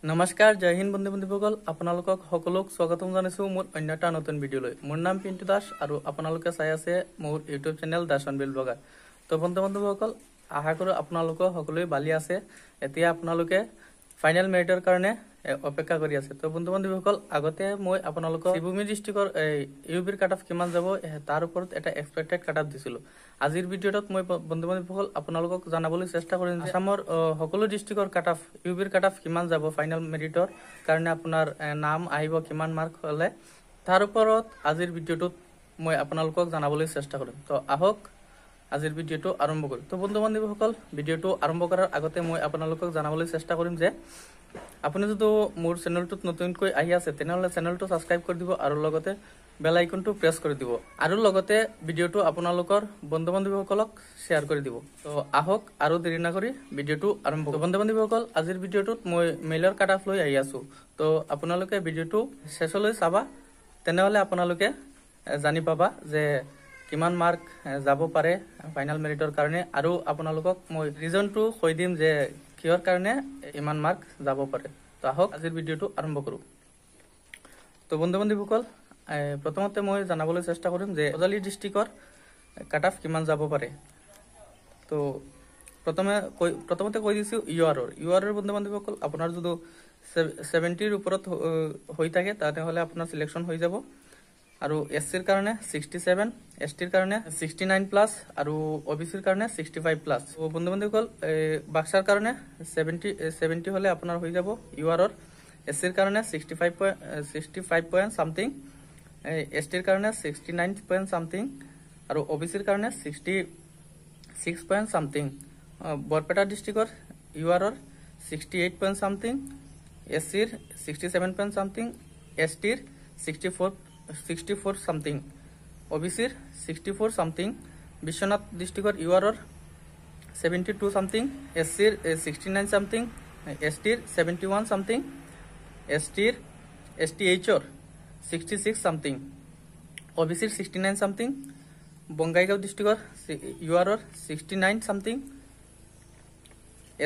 নমস্কাৰ জয় হিন্দ বন্ধুসকল আপোনালোকক সকলোক স্বাগতম জনাইছো মোৰ অন্য এটা নতুন ভিডিঅলৈ মোৰ নাম পিণ্টু দাস আৰু আপোনালোকে চাই আছে মোৰ ইউটিউব চেনেল দাসনবিল ব্লগাৰ তো বন্ধুসকল আশা কৰো আপোনালোক সকলোৱে ভালি আছে এতিয়া আপোনালোকে ফাইনেল মেৰিটৰ কাৰণে অপেক্ষা কৰি আছে তো বন্ধুসকল আগতে মই আপোনালোক শিৱভূমি ডিস্ট্ৰিক্টৰ ইউবিৰ কাট অফ কিমান যাব তাৰ ওপৰত এটা এক্সপেক্টেড কাট অফ দিছিলো আজিৰ ভিডিঅ'ত মই বন্ধুসকল আপোনালোকক জানাবলৈ চেষ্টা কৰিম যে আসামৰ সকলো ডিস্ট্ৰিক্টৰ কাট অফ ইউবিৰ কাট অফ কিমান যাব ফাইনেল মেৰিটৰ কাৰণে আপোনাৰ নাম আহিব কিমান মাৰ্ক হলে তাৰ ওপৰত আজিৰ ভিডিঅ'টোত মই আপোনালোকক জানাবলৈ চেষ্টা কৰিম তো আহক আজিৰ ভিডিঅ'টো আৰম্ভ কৰো তো বন্ধুসকল ভিডিঅ'টো আৰম্ভ কৰাৰ আগতে মই আপোনালোকক জানাবলৈ চেষ্টা কৰিম যে আপুনি যদি মোৰ চেনেলটোত নতুনকৈ আহি আছে তেনেহলে চেনেলটো সাবস্ক্ৰাইব কৰি দিব আৰু লগতে বেল আইকনটো প্ৰেছ কৰি দিব আৰু লগতে ভিডিঅ'টো আপোনালোকৰ বন্ধুসকলক শেয়াৰ কৰি দিব তো আহক আৰু দেৰি নকৰি ভিডিঅ'টো আৰম্ভ কৰো বন্ধুসকল আজিৰ ভিডিঅ'টোত মই মেইলৰ কাট অফ লৈ আহি আছো তো আপোনালোকে ভিডিঅ'টো শেষলৈ চাবা তেনেহলে আপোনালোকে জানি পাবা যে কিমান মাৰ্ক যাব পাৰে ফাইনাল মেৰিটৰ কাৰণে আৰু আপোনালোকক মই ৰিজনটো কৈ দিম যে কিহৰ কাৰণে ইমান মাৰ্ক যাব পাৰে তো আহক আজিৰ ভিডিঅ'টো আৰম্ভ কৰো তো বন্ধুসকল প্ৰথমতে মই জানাবলৈ চেষ্টা কৰিম যে ওদালি ডিস্ট্ৰিক্টৰ কাট অফ কিমান যাব পাৰে তো প্ৰথমতে কৈ দিছো ইউআৰৰ বন্ধুসকল আপোনাৰ যদি 70 ৰ ওপৰত হৈ থাকে তাহলে আপোনাৰ সিলেকশন হৈ যাব আৰু এসসিৰ কাৰণে 67 এসটিৰ কাৰণে 69 প্লাস আৰু ওবিসিৰ কাৰণে 65 প্লাস ও বন্ধুসকল বাক্সাৰ কাৰণে 70 হলে আপোনাৰ হৈ যাব ইউআৰৰ এসসিৰ কাৰণে 65 পইণ্ট সামথিং এসটিৰ কাৰণে 69 পইণ্ট সামথিং আৰু ওবিসিৰ কাৰণে 66 পইণ্ট সামথিং বৰপেটা ডিস্ট্ৰিক্টৰ ইউআৰৰ 68 পইণ্ট সামথিং এসসিৰ 67 পইণ্ট সামথিং এসটিৰ 64 something OBCৰ 64 something বিশ্বনাথ ডিস্ট্ৰিক্টৰ ইউআৰৰ 72 something SCৰ 69 something STৰ 71 something STHৰ 66 something OBCৰ 69 something বংগাইগাঁও ডিস্ট্ৰিক্টৰ ইউআৰৰ 69 something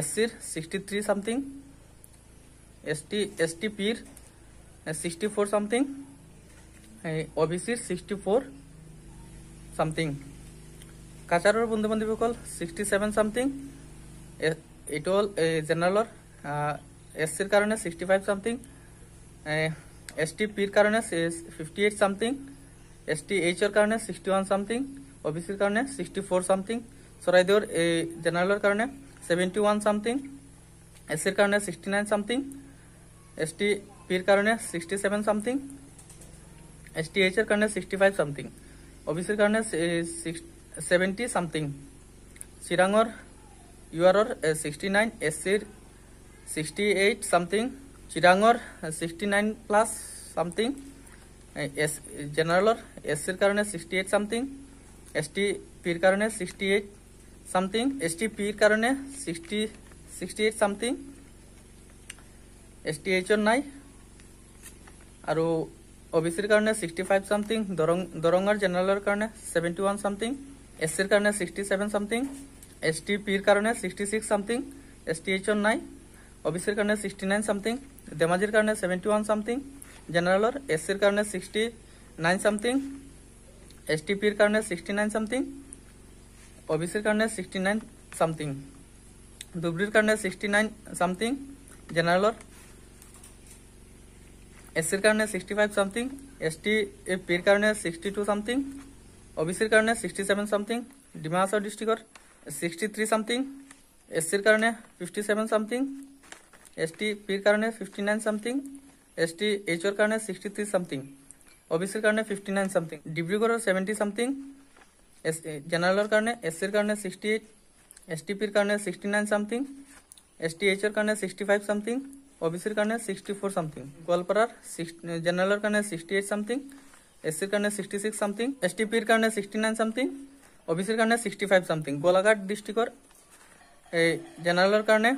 SCৰ 63 something STPৰ 64 something OBCৰ 64 something কাছাৰৰ বন্ধুসকল 67 something এটো জেনাৰেলৰ এসসিৰ কাৰণে 65 something STPৰ কাৰণে 58 something STHৰ কাৰণে 61 something OBCৰ কাৰণে 64 something চৰাইদেউৰ জেনাৰেলৰ কাৰণে 71 something এসসিৰ কাৰণে 69 something STPৰ কাৰণে 67 something STHৰ কাৰণে 65 something OBCৰ কাৰণে 70 something চিৰাঙৰ ইউআৰৰ 69 SCৰ 68 something চিৰাঙৰ 69 প্লাস something জেনাৰেলৰ SCৰ কাৰণে 68 something STPৰ কাৰণে 68 something STPৰ কাৰণে 68 something STHৰ নাই আৰু OBCৰ কাৰণে 65 something দৰঙৰ জেনাৰেলৰ কাৰণে 71 something SCৰ কাৰণে 67 something STPৰ কাৰণে 66 something STHৰ নাই OBCৰ কাৰণে 69 something ধেমাজিৰ কাৰণে 71 something জেনাৰেলৰ SCৰ কাৰণে 69 something STPৰ কাৰণে 69 something OBCৰ কাৰণে 69 something ধুবুৰীৰ কাৰণে 69 something জেনাৰেলৰ SCৰ কাৰণে 65 something STPৰ কাৰণে 62 something OBCৰ কাৰণে 67 something ডিমা হাছাও ডিস্ট্ৰিক্টৰ 63 something SCৰ কাৰণে 57 something STPৰ কাৰণে 59 something STHৰ কাৰণে 63 something OBCৰ কাৰণে 59 something ডিব্ৰুগড়ৰ 70 something জেনাৰেলৰ কাৰণে SCৰ কাৰণে 68 STPৰ কাৰণে 69 something STHৰ কাৰণে 65 something OBCৰ কাৰণে 64 something গোৱালপাৰাৰ জেনাৰেলৰ কাৰণে 68 something SCৰ কাৰণে 66 something STPৰ কাৰণে 69 something OBCৰ কাৰণে 65 something গোলাঘাট ডিস্ট্ৰিক্টৰ জেনাৰেলৰ কাৰণে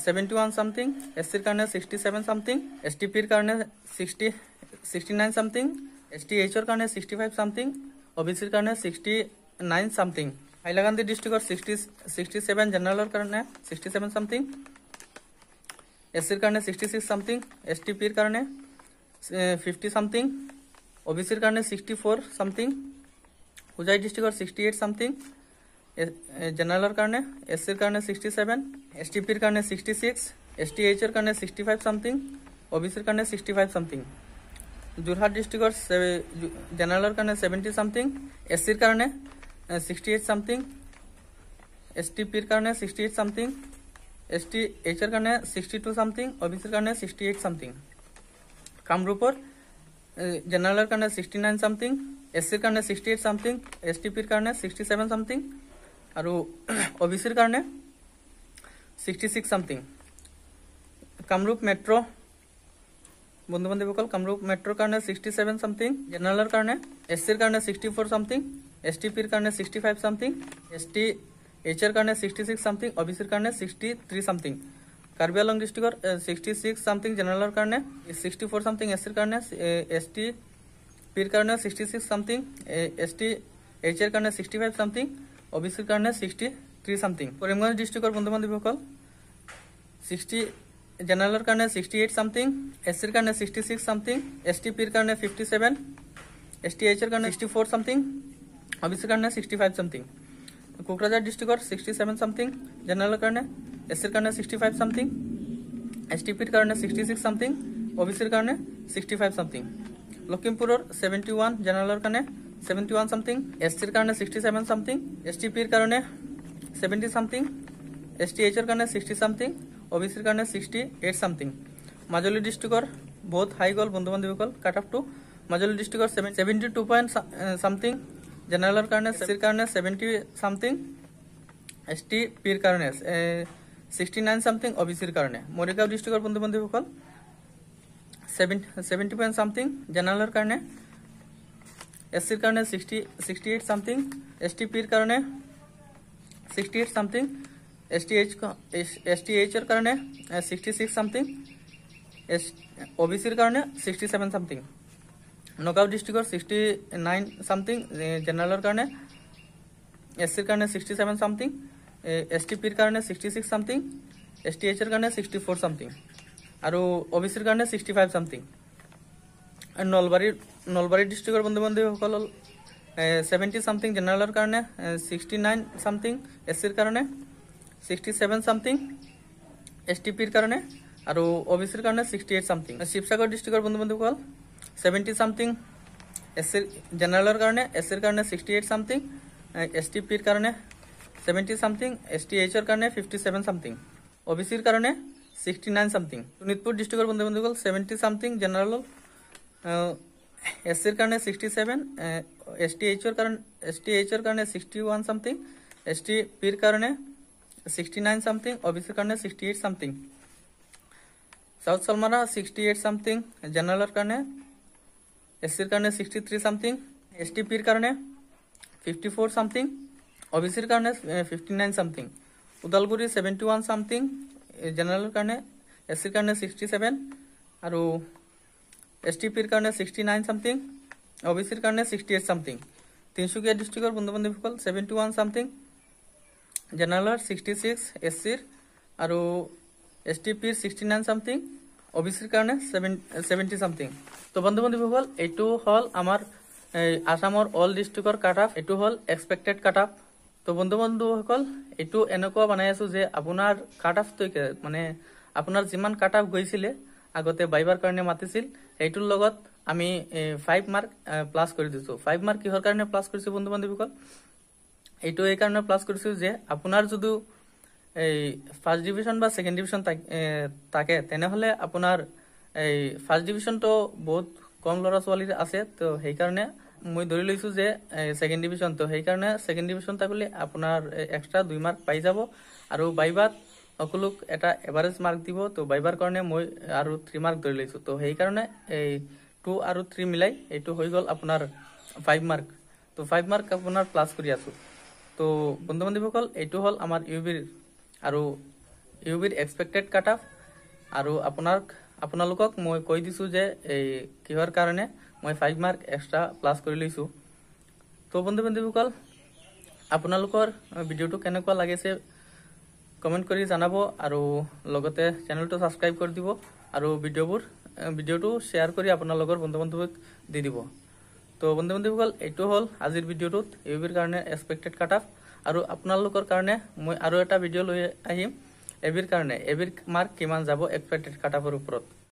71 something SCৰ কাৰণে 67 something STPৰ কাৰণে 69 something STHৰ কাৰণে 65 something OBCৰ কাৰণে 69 something হাইলাকান্দি ডিস্ট্ৰিক্টৰ 67 জেনাৰেলৰ কাৰণে 67 something SCৰ কাৰণে 66 সামথিং, STPৰ কাৰণে 50 সামথিং, OBCৰ কাৰণে 64 সামথিং, হোজাই ডিস্ট্ৰিক্টৰ 68 সামথিং, জেনাৰেলৰ কাৰণে SCৰ কাৰণে 67, STPৰ কাৰণে 66, STHৰ কাৰণে 65 সামথিং, OBCৰ কাৰণে 65 সামথিং। যোৰহাট ডিস্ট্ৰিক্টৰ জেনাৰেলৰ কাৰণে 70 সামথিং, SCৰ কাৰণে 68 সামথিং, STPৰ কাৰণে 68 সামথিং, STHৰ কাৰণে 62 সামথিং, OBCৰ কাৰণে 68 সামথিং। কামৰূপৰ জেনাৰেলৰ কাৰণে 69 সামথিং, SCৰ কাৰণে 68 সামথিং, STPৰ কাৰণে 67 সামথিং আৰু OBCৰ কাৰণে 66 সামথিং। কামৰূপ মেট্ৰ বন্ধু বান্ধৱীসকল, কামৰূপ মেট্ৰৰ কাৰণে 67 সামথিং, জেনাৰেলৰ কাৰণে SCৰ কাৰণে 64 সামথিং, STPৰ কাৰণে 65 সামথিং, STHৰ কাৰণে 66 সামথিং, OBCৰ কাৰণে 63 সামথিং। কাৰ্বি আংলং ডিস্ট্ৰিক্টৰ 66 সামথিং, জেনাৰেলৰ কাৰণে 64 সামথিং, SCৰ কাৰণে STPৰ কাৰণে 66 সামথিং, STHৰ কাৰণে 65 সামথিং, OBCৰ কাৰণে 63 সামথিং। কৰিমগঞ্জ ডিস্ট্ৰিক্টৰ বন্ধু বান্ধৱীসকল জেনাৰেলৰ কাৰণে 68 সামথিং, SCৰ কাৰণে 66 সামথিং, STPৰ কাৰণে 57, STHৰ কাৰণে 64 সামথিং, OBCৰ কাৰণে 65 সামথিং। কোকৰাঝাৰ ডিস্ট্ৰিক্টৰ 67 সামথিং, জেনাৰেলৰ কাৰণে SCৰ কাৰণে 65 সামথিং, STPৰ কাৰণে 66 সামথিং, OBCৰ কাৰণে 65 সামথিং। লখিমপুৰৰ 71, জেনাৰেলৰ কাৰণে 71 সামথিং, SCৰ কাৰণে 67 সামথিং, STPৰ কাৰণে 70 সামথিং, STHৰ কাৰণে 60 সামথিং, OBCৰ কাৰণে 68 সামথিং। মাজুলী ডিস্ট্ৰিক্টৰ বহুত হাই গ'ল বন্ধু বান্ধৱীসকল কাট অফটো। মাজুলী ডিস্ট্ৰিক্টৰ 72 পইণ্ট সামথিং, জেনাৰেলৰ কাৰণে SCৰ কাৰণে 70 সামথিং, STPৰ কাৰণে 69 সামথিং, OBCৰ কাৰণে। মৰিগাঁও ডিস্ট্ৰিক্টৰ বন্ধু বান্ধৱীসকল 70 পইণ্ট সামথিং, জেনাৰেলৰ কাৰণে SCৰ কাৰণে 68 সামথিং, STPৰ কাৰণে 68 সামথিং, STHৰ কাৰণে 66 সামথিং, OBCৰ কাৰণে 67 সামথিং। নগাঁও ডিস্ট্ৰিক্টৰ 69 সামথিং, জেনাৰেলৰ কাৰণে SCৰ কাৰণে 67 সামথিং, STPৰ কাৰণে 66 সামথিং, STHৰ কাৰণে 64 সামথিং আৰু OBCৰ কাৰণে 65 সামথিং। নলবাৰী ডিস্ট্ৰিক্টৰ বন্ধু বান্ধৱীসকল 70 সামথিং, জেনাৰেলৰ কাৰণে 69 সামথিং, SCৰ কাৰণে 67 সামথিং, STPৰ কাৰণে আৰু OBCৰ কাৰণে 68 সামথিং। শিৱসাগৰ ডিস্ট্ৰিক্টৰ বন্ধু বান্ধৱীসকল 70 সামথিং, জেনাৰেলৰ কাৰণে SCৰ কাৰণে 68 সামথিং, STPৰ কাৰণে 70 সামথিং, STHৰ কাৰণে 57 সামথিং, OBCৰ কাৰণে 69 সামথিং। শোণিতপুৰ ডিস্ট্ৰিক্টৰ বন্ধু বান্ধৱীসকল 70 সামথিং, জেনাৰেল SCৰ কাৰণে 67, STHৰ কাৰণে 61 সামথিং, STPৰ কাৰণে 69 সামথিং, OBCৰ কাৰণে 68 সামথিং। সাউথ চালমাৰা 68 সামথিং, জেনাৰেলৰ কাৰণে SCৰ কাৰণে 63 সামথিং, STPৰ কাৰণে 54 সামথিং, OBCৰ কাৰণে 59 সামথিং। ওদালগুৰি 71 সামথিং, জেনাৰেলৰ কাৰণে SCৰ কাৰণে 67 আৰু STPৰ কাৰণে 69 সামথিং, OBCৰ কাৰণে 68 সামথিং। তিনচুকীয়া ডিস্ট্ৰিক্টৰ বন্ধু বান্ধৱীসকল 71 সামথিং, জেনাৰেলৰ 66, SCৰ আৰু STPৰ 69 সামথিং, OBCৰ কাৰণে 70 সামথিং। তো বন্ধু বান্ধৱীসকল এইটো হ'ল আমাৰ আসামৰ অল ডিস্ট্ৰিক্টৰ কাট অফ, এইটো হ'ল এক্সপেক্টেড কাট অফ। তো বন্ধু বান্ধৱীসকল এইটো এনেকুৱা বনাই আছো যে আপোনাৰ কাট অফটো মানে আপোনাৰ যিমান কাট অফ গৈছিলে আগতে বাইবাৰ কাৰণে মাতিছিল এইটোৰ লগত আমি 5 মাৰ্ক প্লাস কৰি দিছো। 5 মাৰ্ক কিহৰ কাৰণে প্লাস কৰিছো বন্ধু বান্ধৱীসকল, এইটো এই কাৰণে প্লাস কৰিছো যে আপোনাৰ যদি এই ফাৰ্স্ট ডিভিশন বা সেকেন্ড ডিভিশন থাকে তেনেহলে আপোনাৰ এই ফাৰ্স্ট ডিভিশন তো বহুত কম ল'ৰা ছোৱালীৰ আছে, তো সেই কাৰণে মই ধৰি লৈছো যে সেকেন্ড ডিভিশন, তো সেই কাৰণে সেকেন্ড ডিভিশন থাকিলে আপোনাৰ এক্সট্ৰা 2 মাৰ্ক পাই যাব আৰু বাইবাত সকলোক এটা এভাৰেজ মাৰ্ক দিব। তো বাইবাৰ কাৰণে মই আৰু 3 মাৰ্ক ধৰি লৈছো, তো সেই কাৰণে এই 2 আৰু 3 মিলাই এইটো হৈ গল আপোনাৰ 5 মাৰ্ক। তো 5 মাৰ্ক আপোনাৰ প্লাস কৰি আছো। তো বন্ধু বান্ধৱীসকল এইটো হল আমাৰ ইউবিৰ আৰু ইউবিৰ এক্সপেক্টেড কাট অফ আৰু আপোনালোকক মই কৈ দিছো যে এই কিহৰ কাৰণে মই 5 মাৰ্ক এক্সট্ৰা প্লাস কৰি লৈছো। তো বন্ধু বান্ধৱীসকল আপোনালোকৰ ভিডিওটো কেনেকুৱা লাগিছে কমেন্ট কৰি জনাব আৰু লগতে চেনেলটো সাবস্ক্ৰাইব কৰি দিব আৰু ভিডিঅ'টো শ্বেয়াৰ কৰি আপোনাৰ লগৰ বন্ধু-বান্ধৱীক দি দিব। তো বন্ধু-বান্ধৱীসকল এইটো হ'ল আজিৰ ভিডিঅ'টোত ইউবিৰ কাৰণে এক্সপেক্টেড কাট অফ আৰু আপোনালোকৰ কাৰণে মই আৰু এটা ভিডিঅ' লৈ আহিম এবিৰ কাৰণে এবিৰ মাৰ্ক কিমান যাব এক্সপেক্টেড কাট অফৰ ওপৰত।